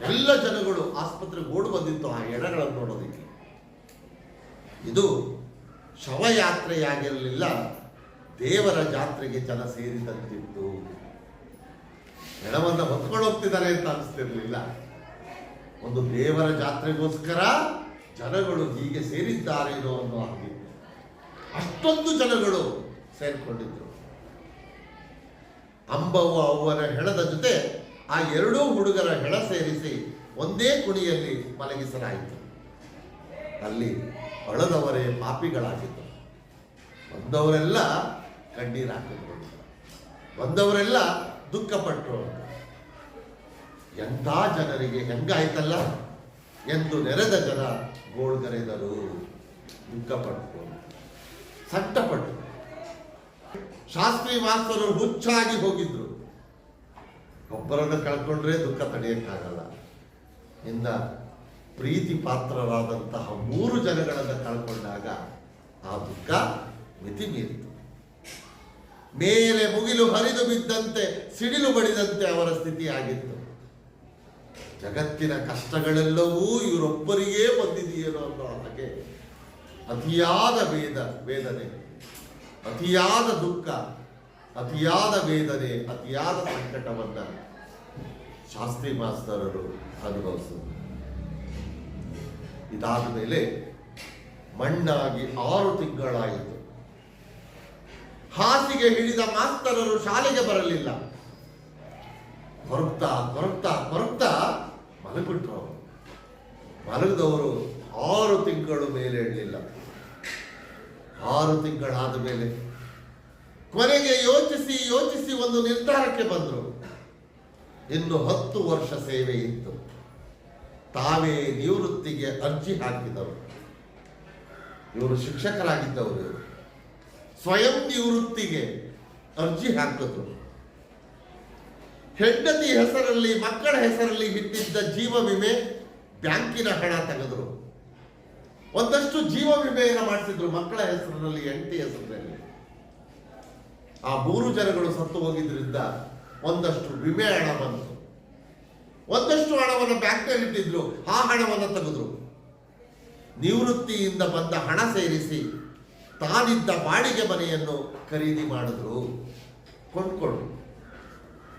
ಎಲ್ಲ ಜನಗಳು ಆಸ್ಪತ್ರೆಗೆ ಓಡಿ ಬಂದಿತ್ತು ಆ ಎಣಗಳನ್ನು ನೋಡೋದಕ್ಕೆ. ಇದು ಶವಯಾತ್ರೆಯಾಗಿರಲಿಲ್ಲ, ದೇವರ ಜಾತ್ರೆಗೆ ಜನ ಸೇರಿದಂತಿತ್ತು. ಹೆಣವನ್ನು ಹೊತ್ಕೊಂಡು ಹೋಗ್ತಿದ್ದಾರೆ ಅಂತ ಅನಿಸ್ತಿರ್ಲಿಲ್ಲ. ಒಂದು ದೇವರ ಜಾತ್ರೆಗೋಸ್ಕರ ಜನಗಳು ಹೀಗೆ ಸೇರಿದ್ದಾರೇನೋ ಅನ್ನೋ ಹಾಗೆ ಅಷ್ಟೊಂದು ಜನಗಳು ಸೇರ್ಕೊಂಡಿದ್ರು. ಅಂಬವ್ವ ಅವ್ವನ ಹೆಣದ ಜೊತೆ ಆ 2 ಹುಡುಗರ ಹೆಣ ಸೇರಿಸಿ ಒಂದೇ ಕುಣಿಯಲ್ಲಿ ಮಲಗಿಸಲಾಯಿತು. ಅಲ್ಲಿ ಅಳದವರೇ ಪಾಪಿಗಳಾಗಿದ್ದರು. ಬಂದವರೆಲ್ಲ ಕಣ್ಣೀರಾಕಿದ್ರು, ಬಂದವರೆಲ್ಲ ದುಃಖಪಟ್ಟರು. ಎಂಥ ಜನರಿಗೆ ಹೆಂಗಾಯ್ತಲ್ಲ ಎಂದು ನೆರೆದ ಜನ ಗೋಳ್ಗರೆದರು, ದುಃಖಪಟ್ಟರು, ಸಂಕಟಪಟ್ಟರು. ಶಾಸ್ತ್ರಿ ಮಾಸ್ತರು ಹುಚ್ಚಾಗಿ ಹೋಗಿದ್ರು. ಒಬ್ಬರನ್ನು ಕಳ್ಕೊಂಡ್ರೆ ದುಃಖ ತಡೆಯಕ್ಕಾಗಲ್ಲ. ಇನ್ನ ಪ್ರೀತಿ ಪಾತ್ರರಾದಂತಹ 3 ಜನಗಳನ್ನು ಕಳ್ಕೊಂಡಾಗ ಆ ದುಃಖ ಮಿತಿ ಮೀರಿತು. ಮೇಲೆ ಮುಗಿಲು ಹರಿದು ಬಿದ್ದಂತೆ, ಸಿಡಿಲು ಬಡಿದಂತೆ ಅವರ ಸ್ಥಿತಿ ಆಗಿತ್ತು. ಜಗತ್ತಿನ ಕಷ್ಟಗಳೆಲ್ಲವೂ ಇವರೊಬ್ಬರಿಗೇ ಬಂದಿದೆಯೇನೋ ಅನ್ನೋ ಹಾಗೆ ಅತಿಯಾದ ವೇದನೆ, ಅತಿಯಾದ ದುಃಖ, ಅತಿಯಾದ ವೇದನೆ, ಅತಿಯಾದ ಸಂಕಟವನ್ನ ಶಾಸ್ತ್ರಿ ಮಾಸ್ತರರು ಅನುಭವಿಸಿದರು. ಇದಾದ ಮೇಲೆ ಮಣ್ಣಾಗಿ 6 ತಿಂಗಳಾಯಿತು. ಹಾಸಿಗೆ ಹಿಡಿದ ಮಾಸ್ತರರು ಶಾಲೆಗೆ ಬರಲಿಲ್ಲ. ಕೊರಗ್ತಾ ಮಲಗಿಬಿಟ್ರು. ಅವರು ಮಲಗಿದವರು 6 ತಿಂಗಳು ಮೇಲೆ ಇರಲಿಲ್ಲ. 6 ತಿಂಗಳಾದ ಮೇಲೆ ಕೊನೆಗೆ ಯೋಚಿಸಿ ಒಂದು ನಿರ್ಧಾರಕ್ಕೆ ಬಂದರು. ಇನ್ನು 10 ವರ್ಷ ಸೇವೆ ಇತ್ತು. ತಾವೇ ನಿವೃತ್ತಿಗೆ ಅರ್ಜಿ ಹಾಕಿದರು. ಇವರು ಶಿಕ್ಷಕರಾಗಿದ್ದವರು. ಸ್ವಯಂ ನಿವೃತ್ತಿಗೆ ಅರ್ಜಿ ಹಾಕಿದ್ರು. ಹೆಂಡತಿ ಹೆಸರಲ್ಲಿ, ಮಕ್ಕಳ ಹೆಸರಲ್ಲಿ ಇಟ್ಟಿದ್ದ ಜೀವ ವಿಮೆ ಬ್ಯಾಂಕಿನ ಹಣ ತೆಗೆದ್ರು. ಒಂದಷ್ಟು ಜೀವ ವಿಮೆಯನ್ನು ಮಾಡಿಸಿದ್ರು ಮಕ್ಕಳ ಹೆಸರಿನಲ್ಲಿ, ಹೆಂಡತಿ ಹೆಸರಿನಲ್ಲಿ. ಆ 3 ಜನಗಳು ಸತ್ತು ಹೋಗಿದ್ರಿಂದ ಒಂದಷ್ಟು ವಿಮೆ ಹಣ ಬಂತು. ಒಂದಷ್ಟು ಹಣವನ್ನು ಬ್ಯಾಂಕ್ನಲ್ಲಿ ಇಟ್ಟಿದ್ರು. ಆ ಹಣವನ್ನು ತೆಗೆದ್ರು. ನಿವೃತ್ತಿಯಿಂದ ಬಂದ ಹಣ ಸೇರಿಸಿ ತಾನಿದ್ದ ಬಾಡಿಗೆ ಮನೆಯನ್ನು ಖರೀದಿ ಮಾಡಿದ್ರು. ಕೊಂಡ್ಕೊಂಡು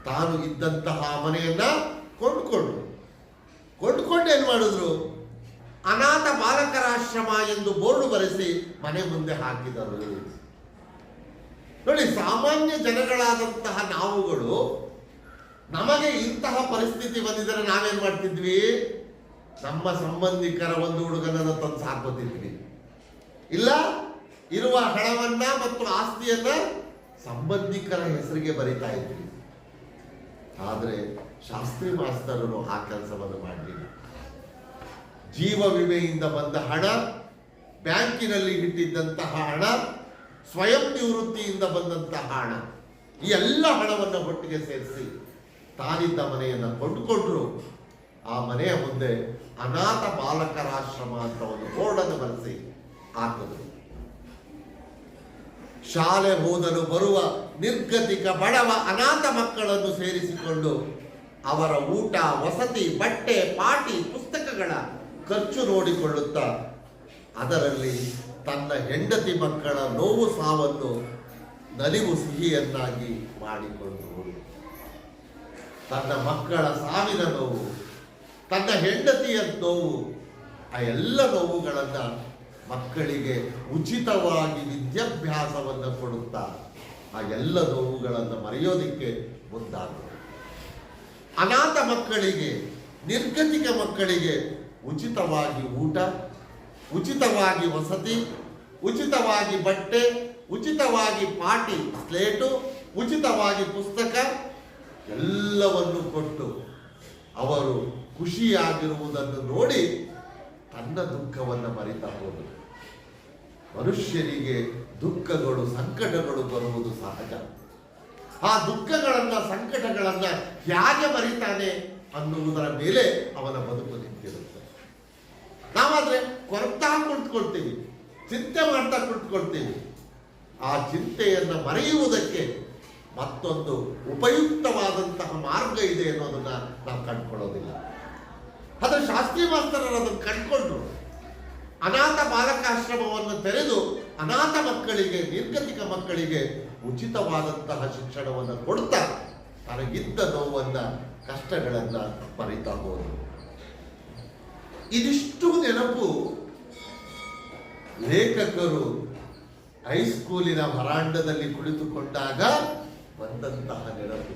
ತಾನು ಇದ್ದಂತಹ ಮನೆಯನ್ನ ಕೊಂಡ್ಕೊಂಡು ಏನ್ ಮಾಡಿದ್ರು, ಅನಾಥ ಬಾಲಕರಾಶ್ರಮ ಎಂದು ಬೋರ್ಡು ಬರೆಸಿ ಮನೆ ಮುಂದೆ ಹಾಕಿದರು. ನೋಡಿ, ಸಾಮಾನ್ಯ ಜನಗಳಾದಂತಹ ನಾವುಗಳು, ನಮಗೆ ಇಂತಹ ಪರಿಸ್ಥಿತಿ ಬಂದಿದ್ದರೆ ನಾವೇನ್ ಮಾಡ್ತಿದ್ವಿ? ನಮ್ಮ ಸಂಬಂಧಿಕರ ಒಂದು ಹುಡುಗನನ್ನು ತಂದು ಸಾಕೋತಿದ್ವಿ. ಇಲ್ಲ, ಇರುವ ಹಣವನ್ನ ಮತ್ತು ಆಸ್ತಿಯನ್ನ ಸಂಬಂಧಿಕರ ಹೆಸರಿಗೆ ಬರಿತಾ ಇದ್ವಿ. ಆದರೆ ಶಾಸ್ತ್ರಿ ಮಾಸ್ತರರು ಆ ಕೆಲಸವನ್ನು ಮಾಡಲಿಲ್ಲ. ಜೀವ ವಿಮೆಯಿಂದ ಬಂದ ಹಣ, ಬ್ಯಾಂಕಿನಲ್ಲಿ ಇಟ್ಟಿದ್ದಂತಹ ಹಣ, ಸ್ವಯಂ ನಿವೃತ್ತಿಯಿಂದ ಬಂದಂತಹ ಹಣ, ಈ ಎಲ್ಲ ಹಣವನ್ನು ಒಟ್ಟಿಗೆ ಸೇರಿಸಿ ತಾನಿದ್ದ ಮನೆಯನ್ನು ಕೊಂಡುಕೊಂಡ್ರು. ಆ ಮನೆಯ ಮುಂದೆ ಅನಾಥ ಬಾಲಕರಾಶ್ರಮ ಅಂತ ಒಂದು ಬೋರ್ಡನ್ನು ಬರೆಸಿ ಹಾಕಿದ್ರು. ಶಾಲೆ ಓದಲು ಬರುವ ನಿರ್ಗತಿಕ ಬಡವ ಅನಾಥ ಮಕ್ಕಳನ್ನು ಸೇರಿಸಿಕೊಂಡು ಅವರ ಊಟ, ವಸತಿ, ಬಟ್ಟೆ, ಪಾಟಿ, ಪುಸ್ತಕಗಳ ಖರ್ಚು ನೋಡಿಕೊಳ್ಳುತ್ತಾ ಅದರಲ್ಲಿ ತನ್ನ ಹೆಂಡತಿ ಮಕ್ಕಳ ನೋವು ಸಾವನ್ನು ನಲಿವು ಸಿಹಿಯನ್ನಾಗಿ ಮಾಡಿಕೊಂಡು ತನ್ನ ಮಕ್ಕಳ ಸಾವಿನ ನೋವು, ತನ್ನ ಹೆಂಡತಿಯ ನೋವು, ಆ ಎಲ್ಲ ನೋವುಗಳನ್ನು ಮಕ್ಕಳಿಗೆ ಉಚಿತವಾಗಿ ವಿದ್ಯಾಭ್ಯಾಸವನ್ನು ಕೊಡುತ್ತಾ ಆ ಎಲ್ಲ ನೋವುಗಳನ್ನು ಮರೆಯೋದಿಕ್ಕೆ ಮುಂದಾದರು. ಅನಾಥ ಮಕ್ಕಳಿಗೆ, ನಿರ್ಗತಿಕ ಮಕ್ಕಳಿಗೆ ಉಚಿತವಾಗಿ ಊಟ, ಉಚಿತವಾಗಿ ವಸತಿ, ಉಚಿತವಾಗಿ ಬಟ್ಟೆ, ಉಚಿತವಾಗಿ ಪಾಟಿ, ಸ್ಲೇಟು, ಉಚಿತವಾಗಿ ಪುಸ್ತಕ ಎಲ್ಲವನ್ನು ಕೊಟ್ಟು ಅವರು ಖುಷಿಯಾಗಿರುವುದನ್ನು ನೋಡಿ ತನ್ನ ದುಃಖವನ್ನು ಮರಿತಾ ಹೋದರು. ಮನುಷ್ಯನಿಗೆ ದುಃಖಗಳು, ಸಂಕಟಗಳು ಬರುವುದು ಸಹಜ. ಆ ದುಃಖಗಳನ್ನು, ಸಂಕಟಗಳನ್ನು ಹೇಗೆ ಮರಿತಾನೆ ಅನ್ನುವುದರ ಮೇಲೆ ಅವನ ಬದುಕು ನಿಂತಿರುತ್ತೆ. ನಾವಾದ್ರೆ ಕೊರಗ್ತಾ ಕುಳಿತುಕೊಳ್ತೀವಿ, ಚಿಂತೆ ಮಾಡ್ತಾ ಕುಳಿತುಕೊಳ್ತೀವಿ. ಆ ಚಿಂತೆಯನ್ನು ಮರೆಯುವುದಕ್ಕೆ ಮತ್ತೊಂದು ಉಪಯುಕ್ತವಾದಂತಹ ಮಾರ್ಗ ಇದೆ ಅನ್ನೋದನ್ನ ನಾವು ಕಂಡುಕೊಳ್ಳೋದಿಲ್ಲ. ಆದರೆ ಶಾಸ್ತ್ರಿ ಮಾಸ್ತರರು ಅದನ್ನು ಕಂಡುಕೊಂಡ್ರು. ಅನಾಥ ಬಾಲಕಾಶ್ರಮವನ್ನು ತೆರೆದು ಅನಾಥ ಮಕ್ಕಳಿಗೆ, ನಿರ್ಗತಿಕ ಮಕ್ಕಳಿಗೆ ಉಚಿತವಾದಂತಹ ಶಿಕ್ಷಣವನ್ನು ಕೊಡ್ತಾ ತನಗಿದ್ದ ನೋವನ್ನು, ಕಷ್ಟಗಳನ್ನು ಮರಿತಾ ಹೋದರು. ಇದಿಷ್ಟು ನೆನಪು ಲೇಖಕರು ಹೈಸ್ಕೂಲಿನ ವರಾಂಡದಲ್ಲಿ ಕುಳಿತುಕೊಂಡಾಗ ಬಂದಂತಹ ನೆನಪು.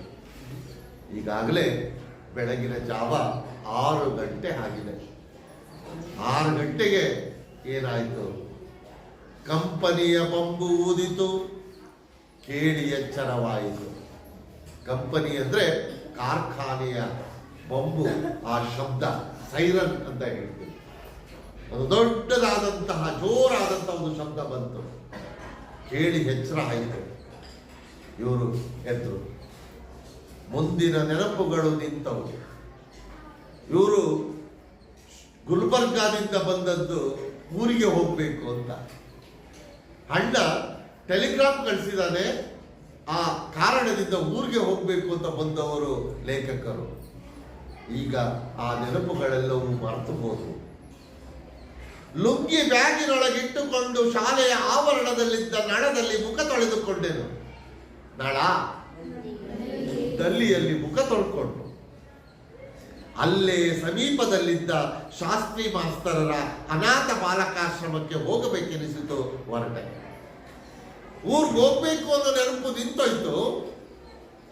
ಈಗಾಗಲೇ ಬೆಳಗಿನ ಜಾವ 6 ಗಂಟೆ ಆಗಿದೆ. 6 ಗಂಟೆಗೆ ಏನಾಯಿತು? ಕಂಪನಿಯ ಬಂಬು ಊದಿತು, ಕೇಳಿ ಎಚ್ಚರವಾಯಿತು. ಕಂಪನಿ ಅಂದ್ರೆ ಕಾರ್ಖಾನೆಯ ಬಂಬು, ಆ ಶಬ್ದ ಸೈರನ್ ಅಂತ ಹೇಳ್ತೀವಿ. ಒಂದು ದೊಡ್ಡದಾದಂತಹ ಜೋರಾದಂತಹ ಒಂದು ಶಬ್ದ ಬಂತು. ಕೇಳಿ ಎಚ್ಚರ ಆಯಿತು. ಇವರು ಎದ್ರು. ಮುಂದಿನ ನೆನಪುಗಳು ನಿಂತವು. ಇವರು ಗುಲ್ಬರ್ಗಾದಿಂದ ಬಂದದ್ದು ಊರಿಗೆ ಹೋಗ್ಬೇಕು ಅಂತ. ಅಣ್ಣ ಟೆಲಿಗ್ರಾಮ್ ಕಳಿಸಿದಾನೆ, ಆ ಕಾರಣದಿಂದ ಊರಿಗೆ ಹೋಗ್ಬೇಕು ಅಂತ ಬಂದವರು ಲೇಖಕರು. ಈಗ ಆ ನೆನಪುಗಳೆಲ್ಲವೂ ಮರೆತು ಹೋದವು. ಲುಂಗಿ ಬ್ಯಾಗಿನೊಳಗಿಟ್ಟುಕೊಂಡು ಶಾಲೆಯ ಆವರಣದಲ್ಲಿದ್ದ ನಳದಲ್ಲಿ ಮುಖ ತೊಳೆದುಕೊಂಡೆನು. ನಳ ದಲ್ಲಿಯಲ್ಲಿ ಮುಖ ತೊಳ್ಕೊಂಡು ಅಲ್ಲೇ ಸಮೀಪದಲ್ಲಿದ್ದ ಶಾಸ್ತ್ರಿ ಮಾಸ್ತರರ ಅನಾಥ ಬಾಲಕಾಶ್ರಮಕ್ಕೆ ಹೋಗಬೇಕೆನಿಸಿತು. ಹೊರಟೆ. ಊರಿಗೆ ಹೋಗ್ಬೇಕು ಅನ್ನೋ ನೆನಪು ನಿಂತೋಯ್ತು.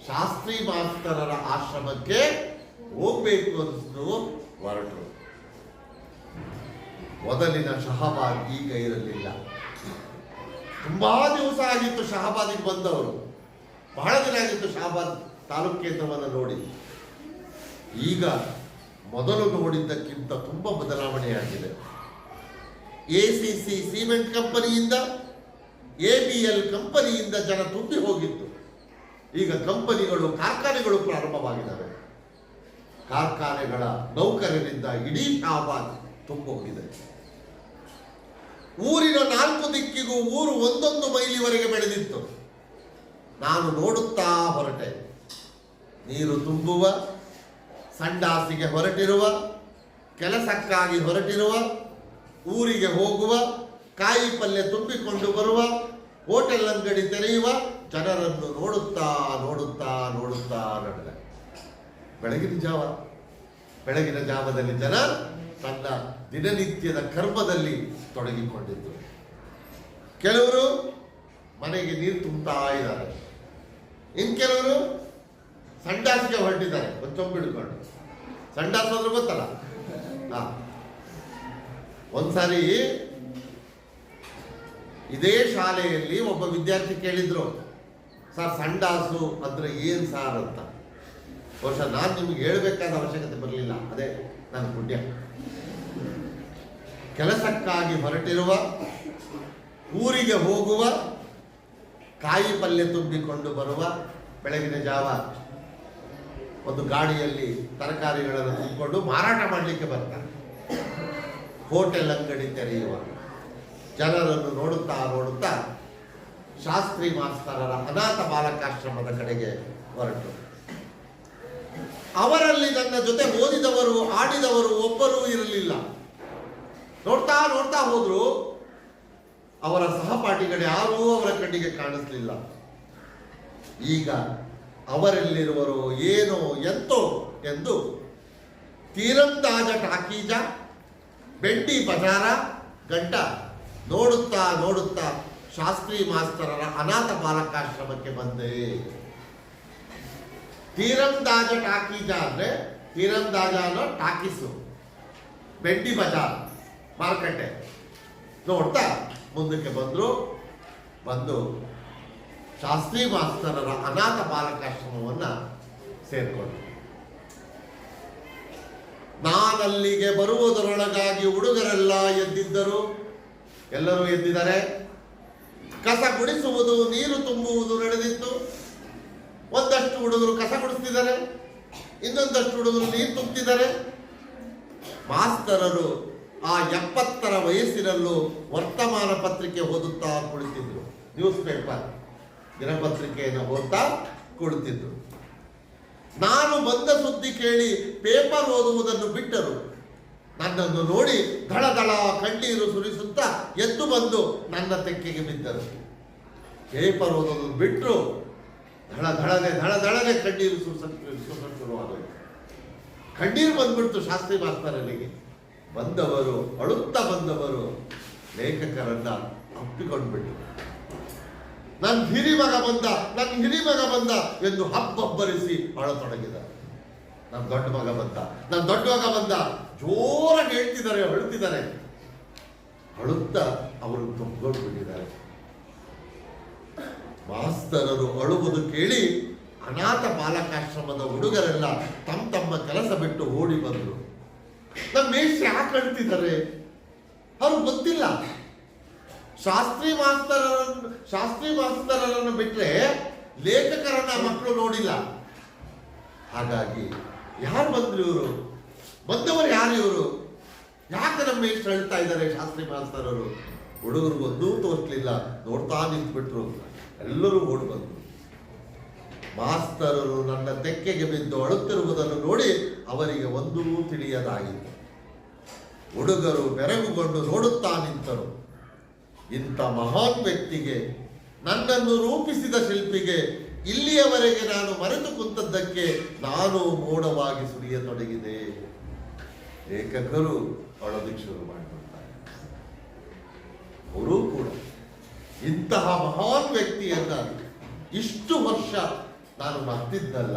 ಶಾಸ್ತ್ರಿ ಮಾಸ್ತರರ ಆಶ್ರಮಕ್ಕೆ ಹೋಗ್ಬೇಕು ಅನಿಸ್ತು. ಹೊರಟರು. ಮೊದಲಿನ ಶಹಬಾದ್ ಈಗ ಇರಲಿಲ್ಲ. ತುಂಬಾ ದಿವಸ ಆಗಿತ್ತು ಶಹಬಾದಿಗೆ ಬಂದವರು. ಬಹಳ ದಿನ ಆಗಿತ್ತು ಶಹಬಾದ್ ತಾಲೂಕು ಕೇಂದ್ರವನ್ನು ನೋಡಿ. ಈಗ ಮೊದಲು ನೋಡಿದ್ದಕ್ಕಿಂತ ತುಂಬಾ ಬದಲಾವಣೆಯಾಗಿದೆ. ACC ಸಿಮೆಂಟ್ ಕಂಪನಿಯಿಂದ, ABL ಕಂಪನಿಯಿಂದ ಜನ ತುಂಬಿ ಹೋಗಿತ್ತು. ಈಗ ಕಂಪನಿಗಳು, ಕಾರ್ಖಾನೆಗಳು ಪ್ರಾರಂಭವಾಗಿದ್ದಾವೆ. ಕಾರ್ಖಾನೆಗಳ ನೌಕರರಿಂದ ಇಡೀ ಶಹಬಾದ್ ತುಂಬ ಹೋಗಿದೆ. ಊರಿನ 4 ದಿಕ್ಕಿಗೂ ಊರು 1 ಮೈಲಿವರೆಗೆ ಬೆಳೆದಿತ್ತು. ನಾನು ನೋಡುತ್ತಾ ಹೊರಟೆ. ನೀರು ತುಂಬುವ, ಸಂಡಾಸಿಗೆ ಹೊರಟಿರುವ, ಕೆಲಸಕ್ಕಾಗಿ ಹೊರಟಿರುವ, ಊರಿಗೆ ಹೋಗುವ, ಕಾಯಿ ಪಲ್ಯ ತುಂಬಿಕೊಂಡು ಬರುವ, ಹೋಟೆಲ್ ಅಂಗಡಿ ತೆರೆಯುವ ಜನರನ್ನು ನೋಡುತ್ತಾ ನೋಡುತ್ತಾ ನೋಡುತ್ತಾ ನಡೆದ. ಬೆಳಗಿನ ಜಾವದಲ್ಲಿ ಜನ ತನ್ನ ದಿನನಿತ್ಯದ ಕರ್ಮದಲ್ಲಿ ತೊಡಗಿಕೊಂಡಿದ್ದರು. ಕೆಲವರು ಮನೆಗೆ ನೀರು ತುಂಬುತ್ತಾ ಇದ್ದಾರೆ. ಇನ್ನು ಕೆಲವರು ಸಂಡಾಸಿಗೆ ಹೊರಟಿದ್ದಾರೆ. ಚೊಂಬಿಡ್ಕೊಂಡು ಸಂಡಾಸ ಅಂದ್ರೆ ಗೊತ್ತಲ್ಲ. ಒಂದ್ಸಾರಿ ಇದೇ ಶಾಲೆಯಲ್ಲಿ ಒಬ್ಬ ವಿದ್ಯಾರ್ಥಿ ಕೇಳಿದ್ರು, ಸರ್ ಸಂಡಾಸು ಅಂದ್ರೆ ಏನ್ ಸಾರ್ ಅಂತ. ಬಹುಶಃ ನಾನು ನಿಮ್ಗೆ ಹೇಳ್ಬೇಕಾದ ಅವಶ್ಯಕತೆ ಬರಲಿಲ್ಲ, ಅದೇ ನನ್ನ ಪುಣ್ಯ. ಕೆಲಸಕ್ಕಾಗಿ ಹೊರಟಿರುವ, ಊರಿಗೆ ಹೋಗುವ, ಕಾಯಿ ಪಲ್ಯ ತುಂಬಿಕೊಂಡು ಬರುವ, ಬೆಳಗಿನ ಜಾವ ಒಂದು ಗಾಡಿಯಲ್ಲಿ ತರಕಾರಿಗಳನ್ನು ತುಂಬಿಕೊಂಡು ಮಾರಾಟ ಮಾಡಲಿಕ್ಕೆ ಬರ್ತಾರೆ. ಹೋಟೆಲ್ ಅಂಗಡಿ ತೆರೆಯುವ ಜನರನ್ನು ನೋಡುತ್ತಾ ನೋಡುತ್ತಾ ಶಾಸ್ತ್ರಿ ಮಾಸ್ತರರ ಅನಾಥ ಬಾಲಕಾಶ್ರಮದ ಕಡೆಗೆ ಹೊರಟು. ಅವರಲ್ಲಿ ನನ್ನ ಜೊತೆ ಓದಿದವರು, ಆಡಿದವರು ಒಬ್ಬರೂ ಇರಲಿಲ್ಲ. ನೋಡ್ತಾ ನೋಡ್ತಾ ಹೋದ್ರು. ಅವರ ಸಹಪಾಠಿಗಳು ಯಾರೂ ಅವರ ಕಣ್ಣಿಗೆ ಕಾಣಿಸ್ಲಿಲ್ಲ. ಈಗ ಅವರೆಲ್ಲಿರುವರು, ಏನೋ ಎಂತೋ ಎಂದು ತೀರಂದಾಜ ಟಾಕೀಜ, ಬೆಂಡಿ ಬಜಾರ ಗಂಟ ನೋಡುತ್ತಾ ನೋಡುತ್ತಾ ಶಾಸ್ತ್ರಿ ಮಾಸ್ತರರ ಅನಾಥ ಬಾಲಕಾಶ್ರಮಕ್ಕೆ ಬಂದೆ. ತೀರಂದಾಜ ಟಾಕೀಜ ಅಂದ್ರೆ ತೀರಂದಾಜ ಅನ್ನೋ ಟಾಕೀಸು, ಬೆಂಡಿ ಬಜಾರ್ ಮಾರುಕಟ್ಟೆ ನೋಡ್ತಾ ಮುಂದಕ್ಕೆ ಬಂದು ಶಾಸ್ತ್ರಿ ಮಾಸ್ತರರ ಅನಾಥ ಬಾಲಕಾಶ್ರಮವನ್ನ ಸೇರ್ಕೊಂಡು, ನಾನಲ್ಲಿಗೆ ಬರುವುದರೊಳಗಾಗಿ ಹುಡುಗರೆಲ್ಲ ಎದ್ದಿದ್ದರು. ಎಲ್ಲರೂ ಎದ್ದಿದ್ದಾರೆ. ಕಸ ಗುಡಿಸುವುದು, ನೀರು ತುಂಬುವುದು ನಡೆದಿತ್ತು. ಒಂದಷ್ಟು ಹುಡುಗರು ಕಸ ಗುಡಿಸ್ತಿದ್ದಾರೆ, ಇನ್ನೊಂದಷ್ಟು ಹುಡುಗರು ನೀರು ತುಂಬುತ್ತಿದ್ದಾರೆ. ಮಾಸ್ತರರು ಆ 70ರ ವಯಸ್ಸಿನಲ್ಲೂ ವರ್ತಮಾನ ಪತ್ರಿಕೆ ಓದುತ್ತಾ ಕುಳಿತಿದ್ರು. ನ್ಯೂಸ್ ಪೇಪರ್, ದಿನಪತ್ರಿಕೆಯನ್ನು ಓದ್ತಾ ಕುಳಿತಿದ್ರು. ನಾನು ಬಂದ ಸುದ್ದಿ ಕೇಳಿ ಪೇಪರ್ ಓದುವುದನ್ನು ಬಿಟ್ಟರು. ನನ್ನನ್ನು ನೋಡಿ ಧಳ ಧಳ ಕಣ್ಣೀರು ಸುರಿಸುತ್ತಾ ಎದ್ದು ಬಂದು ನನ್ನ ತೆಕ್ಕೆಗೆ ಬಿದ್ದರು. ಪೇಪರ್ ಓದೋದನ್ನು ಬಿಟ್ಟರು. ಧಳ ಧಳಗೆ ಕಣ್ಣೀರು ಶುರುವಾಗೋದು. ಕಣ್ಣೀರು ಬಂದ್ಬಿಡ್ತು ಶಾಸ್ತ್ರಿ ಮಾಸ್ತರನಿಗೆ. ಬಂದವರು, ಅಳುತ್ತಾ ಬಂದವರು ಲೇಖಕರನ್ನ ಅಪ್ಪಿಕೊಂಡ್ಬಿಟ್ಟು, ನನ್ನ ಹಿರಿಮಗ ಬಂದ ಎಂದು ಹಬ್ಬಬ್ಬರಿಸಿ ಅಳತೊಡಗಿದ. ನನ್ನ ದೊಡ್ಡ ಮಗ ಬಂದ ಜೋರಾಗಿ ಹೇಳ್ತಿದ್ದಾರೆ, ಅಳುತ್ತಿದ್ದಾರೆ. ಅಳುತ್ತಾ ಅವರು ತುಂಬಿಕೊಂಡಿದ್ದಾರೆ. ಮಾಸ್ತರರು ಅಳುವುದು ಕೇಳಿ ಅನಾಥ ಬಾಲಕಾಶ್ರಮದ ಹುಡುಗರೆಲ್ಲ ತಮ್ಮ ಕೆಲಸ ಬಿಟ್ಟು ಓಡಿ ಬಂದರು. ನಮ್ಮ ಮೇಷ್ಟ್ರು ಯಾಕೆ ಅಳ್ತಿದ್ದಾರೆ? ಅವ್ರಿಗೆ ಗೊತ್ತಿಲ್ಲ. ಶಾಸ್ತ್ರಿ ಮಾಸ್ತರರನ್ನು ಬಿಟ್ರೆ ಲೇಖಕರನ್ನ ಮಕ್ಕಳು ನೋಡಿಲ್ಲ. ಹಾಗಾಗಿ ಯಾರು ಬಂದವರು ಯಾರು ಇವರು? ಯಾಕೆ ನಮ್ಮ ಮೇಷ್ಟ್ರು ಹೇಳ್ತಾ ಇದ್ದಾರೆ ಶಾಸ್ತ್ರಿ ಮಾಸ್ತರರು? ಹುಡುಗರು ಒಂದೂ ತೋರಿಸ್ಲಿಲ್ಲ, ನೋಡ್ತಾ ನಿಂತ್ಬಿಟ್ರು. ಎಲ್ಲರೂ ಓಡಿ ಬಂದರು. ಮಾಸ್ತರರು ನನ್ನ ತೆಕ್ಕೆಗೆ ಬಿದ್ದು ಅಳುತ್ತಿರುವುದನ್ನು ನೋಡಿ ಅವರಿಗೆ ಒಂದೂ ತಿಳಿಯದಾಗಿತ್ತು. ಹುಡುಗರು ಬೆರಗುಗೊಂಡು ನೋಡುತ್ತಾ ನಿಂತರು. ಇಂಥ ಮಹಾನ್ ವ್ಯಕ್ತಿಗೆ, ನನ್ನನ್ನು ರೂಪಿಸಿದ ಶಿಲ್ಪಿಗೆ ಇಲ್ಲಿಯವರೆಗೆ ನಾನು ಮರೆತು ಕುಂತದ್ದಕ್ಕೆ ನಾನು ಮೋಡವಾಗಿ ಸುರಿಯತೊಡಗಿದೆ. ಲೇಖಕರು ಅಳೋದಿಕ್ಕೆ ಶುರು ಮಾಡಿಬಿಡ್ತಾರೆ. ಅವರು ಕೂಡ ಇಂತಹ ಮಹಾನ್ ವ್ಯಕ್ತಿಯನ್ನ ಇಷ್ಟು ವರ್ಷ ನಾನು ಮರ್ತಿದ್ದಲ್ಲ,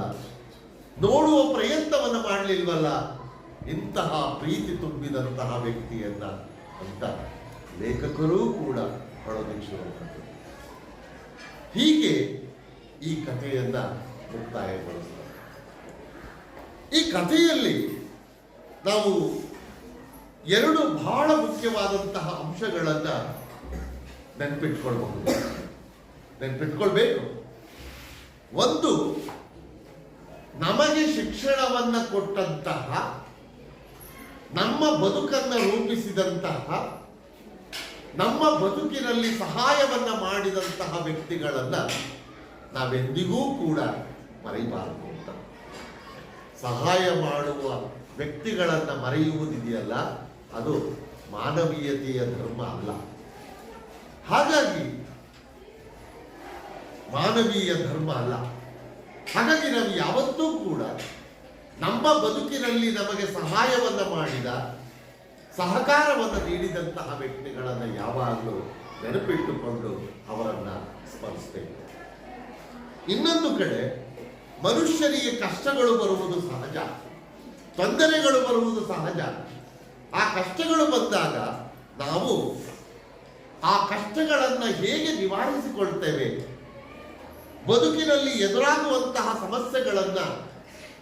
ನೋಡುವ ಪ್ರಯತ್ನವನ್ನು ಮಾಡಲಿಲ್ವಲ್ಲ, ಇಂತಹ ಪ್ರೀತಿ ತುಂಬಿದಂತಹ ವ್ಯಕ್ತಿಯನ್ನ ಅಂತ ಲೇಖಕರೂ ಕೂಡ ಅಳೋದಿಕ್ಕೆ ಶುರು ಮಾಡಿದರು. ಹೀಗೆ ಈ ಕಥೆಯನ್ನ ಮುಕ್ತಾಯಗೊಳಿಸ್ತಾರೆ. ಈ ಕಥೆಯಲ್ಲಿ ನಾವು ಎರಡು ಬಹಳ ಮುಖ್ಯವಾದಂತಹ ಅಂಶಗಳನ್ನ ನೆನಪಿಟ್ಕೊಳ್ಬೇಕು. ಒಂದು, ನಮಗೆ ಶಿಕ್ಷಣವನ್ನ ಕೊಟ್ಟಂತಹ, ನಮ್ಮ ಬದುಕನ್ನು ರೂಪಿಸಿದಂತಹ, ನಮ್ಮ ಬದುಕಿನಲ್ಲಿ ಸಹಾಯವನ್ನ ಮಾಡಿದಂತಹ ವ್ಯಕ್ತಿಗಳನ್ನ ನಾವೆಂದಿಗೂ ಕೂಡ ಮರೆಯಬಾರದು ಅಂತ. ಸಹಾಯ ಮಾಡುವ ವ್ಯಕ್ತಿಗಳನ್ನ ಮರೆಯುವುದಿದೆಯಲ್ಲ, ಅದು ಮಾನವೀಯತೆಯ ಧರ್ಮ ಅಲ್ಲ. ಹಾಗಾಗಿ ಮಾನವೀಯ ಧರ್ಮ ಅಲ್ಲ. ಹಾಗಾಗಿ ನಾವು ಯಾವತ್ತೂ ಕೂಡ ನಮ್ಮ ಬದುಕಿನಲ್ಲಿ ನಮಗೆ ಸಹಾಯವನ್ನ ಮಾಡಿದ, ಸಹಕಾರವನ್ನು ನೀಡಿದಂತಹ ವ್ಯಕ್ತಿಗಳನ್ನು ಯಾವಾಗಲೂ ನೆನಪಿಟ್ಟುಕೊಂಡು ಅವರನ್ನ ಸ್ಮರಿಸಬೇಕು. ಇನ್ನೊಂದು ಕಡೆ ಮನುಷ್ಯರಿಗೆ ಕಷ್ಟಗಳು ಬರುವುದು ಸಹಜ, ತೊಂದರೆಗಳು ಬರುವುದು ಸಹಜ. ಆ ಕಷ್ಟಗಳು ಬಂದಾಗ ನಾವು ಆ ಕಷ್ಟಗಳನ್ನು ಹೇಗೆ ನಿವಾರಿಸಿಕೊಳ್ತೇವೆ, ಬದುಕಿನಲ್ಲಿ ಎದುರಾಗುವಂತಹ ಸಮಸ್ಯೆಗಳನ್ನು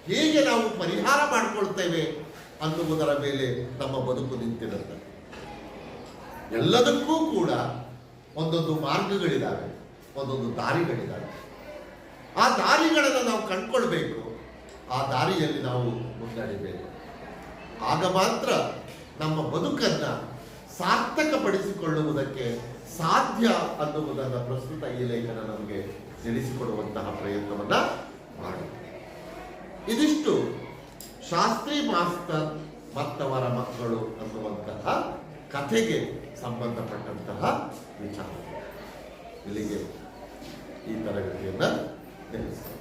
ಹೇಗೆ ನಾವು ಪರಿಹಾರ ಮಾಡಿಕೊಳ್ತೇವೆ ಅನ್ನುವುದರ ಮೇಲೆ ನಮ್ಮ ಬದುಕು ನಿಂತಿರುತ್ತೆ. ಎಲ್ಲದಕ್ಕೂ ಕೂಡ ಒಂದೊಂದು ಮಾರ್ಗಗಳಿದ್ದಾವೆ, ಒಂದೊಂದು ದಾರಿಗಳಿದ್ದಾವೆ. ಆ ದಾರಿಗಳನ್ನು ನಾವು ಕಂಡುಕೊಳ್ಬೇಕು, ಆ ದಾರಿಯಲ್ಲಿ ನಾವು ಮುನ್ನಡೆಯಬೇಕು. ಆಗ ಮಾತ್ರ ನಮ್ಮ ಬದುಕನ್ನು ಸಾರ್ಥಕಪಡಿಸಿಕೊಳ್ಳುವುದಕ್ಕೆ ಸಾಧ್ಯ ಅನ್ನುವುದನ್ನು ಪ್ರಸ್ತುತ ಈ ಲೇಖನ ನಮಗೆ ತಿಳಿಸಿಕೊಡುವಂತಹ ಪ್ರಯತ್ನವನ್ನ ಮಾಡಿ. ಇದಿಷ್ಟು ಶಾಸ್ತ್ರಿ ಮಾಸ್ತರ್ ಮತ್ತವರ ಮಕ್ಕಳು ಅನ್ನುವಂತಹ ಕಥೆಗೆ ಸಂಬಂಧಪಟ್ಟಂತಹ ವಿಚಾರ. ಇಲ್ಲಿಗೆ ಈ ತರಗತಿಯನ್ನು ನಿಲ್ಲಿಸ್ತೇನೆ.